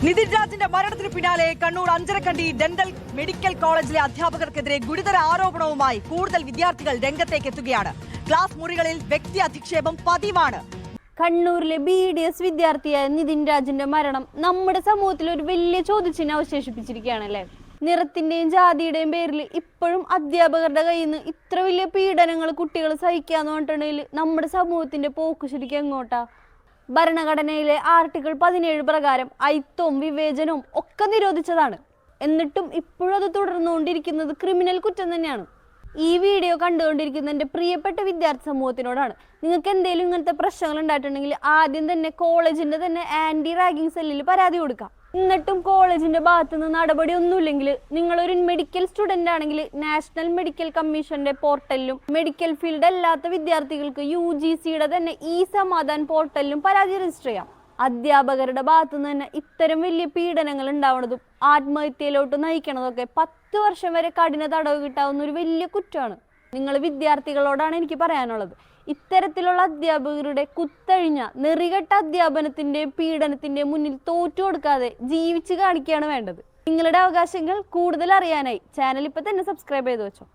നിതിൻ രാജിന്റെ മരണത്തിന് പിന്നാലെ Kannur Anjarakandy dental medical കോളേജിലെ അധ്യാപകർക്കെതിരെ ഗുരുതര ആരോപണവുമായി കൂടുതൽ വിദ്യാർത്ഥികൾ രംഗത്തേക്ക് എത്തുകയാണ്. ക്ലാസ് മുറികളിൽ വ്യക്തി അധിക്ഷേപം പതിവാണ്. കണ്ണൂരിലെ BDS വിദ്യാർത്ഥിയായ നിതിൻ രാജിന്റെ മരണം നമ്മുടെ സമൂഹത്തിൽ ഒരു വലിയ ചോദ്യചിഹ്നം അവശേഷിപ്പിച്ചിരിക്കുകയാണല്ലേ. നിറത്തിന്റെയും ജാതിയുടെയും പേരിൽ ഇപ്പോഴും അധ്യാപകരുടെ കയ്യിൽ നിന്ന് ഇത്ര വലിയ പീഡനങ്ങൾ കുട്ടികൾ സഹിക്കാന്ന് പറഞ്ഞിട്ടുണ്ടെങ്കിൽ നമ്മുടെ സമൂഹത്തിന്റെ പോക്ക് ശരിക്കും എങ്ങോട്ടാ? ഭരണഘടനയിലെ ആർട്ടിക്കിൾ 17 പ്രകാരം അയിത്തവും വിവേചനവും ഒക്കെ നിരോധിച്ചതാണ്. എന്നിട്ടും ഇപ്പോഴും അത് തുടർന്നുകൊണ്ടിരിക്കുന്നത് ക്രിമിനൽ കുറ്റം തന്നെയാണ്. ഈ വീഡിയോ കണ്ടുകൊണ്ടിരിക്കുന്ന എൻ്റെ പ്രിയപ്പെട്ട വിദ്യാർത്ഥി സമൂഹത്തിനോടാണ്. നിങ്ങൾക്ക് എന്തെങ്കിലും ഇങ്ങനത്തെ പ്രശ്നങ്ങൾ ഉണ്ടായിട്ടുണ്ടെങ്കിൽ ആദ്യം തന്നെ കോളേജിന്റെ തന്നെ ആന്റി റാഗിംഗ് സെല്ലിൽ പരാതി കൊടുക്കാം. എന്നിട്ടും കോളേജിന്റെ ഭാഗത്തുനിന്ന് നടപടി ഒന്നുമില്ലെങ്കിൽ നിങ്ങളൊരു മെഡിക്കൽ സ്റ്റുഡൻ്റ് ആണെങ്കിൽ നാഷണൽ മെഡിക്കൽ കമ്മീഷന്റെ പോർട്ടലിലും മെഡിക്കൽ ഫീൽഡ് അല്ലാത്ത വിദ്യാർത്ഥികൾക്ക് UGCയുടെ തന്നെ സമാധാൻ പോർട്ടലിലും പരാതി രജിസ്റ്റർ ചെയ്യാം. അധ്യാപകരുടെ ഭാഗത്തുനിന്ന് തന്നെ ഇത്തരം വലിയ പീഡനങ്ങൾ ഉണ്ടാവുന്നതും ആത്മഹത്യയിലോട്ട് നയിക്കണതൊക്കെ 10 വർഷം വരെ കഠിന തടവ് കിട്ടാവുന്ന ഒരു വലിയ കുറ്റമാണ്. നിങ്ങൾ വിദ്യാർത്ഥികളോടാണ് എനിക്ക് പറയാനുള്ളത്. ഇത്തരത്തിലുള്ള അധ്യാപകരുടെ കുത്തഴിഞ്ഞ നെറികെട്ട അധ്യാപനത്തിന്റെയും പീഡനത്തിന്റെയും മുന്നിൽ തോറ്റു കൊടുക്കാതെ ജീവിച്ച് കാണിക്കുകയാണ് വേണ്ടത്. നിങ്ങളുടെ അവകാശങ്ങൾ കൂടുതൽ അറിയാനായി ചാനൽ ഇപ്പൊ തന്നെ സബ്സ്ക്രൈബ് ചെയ്ത് വെച്ചോ.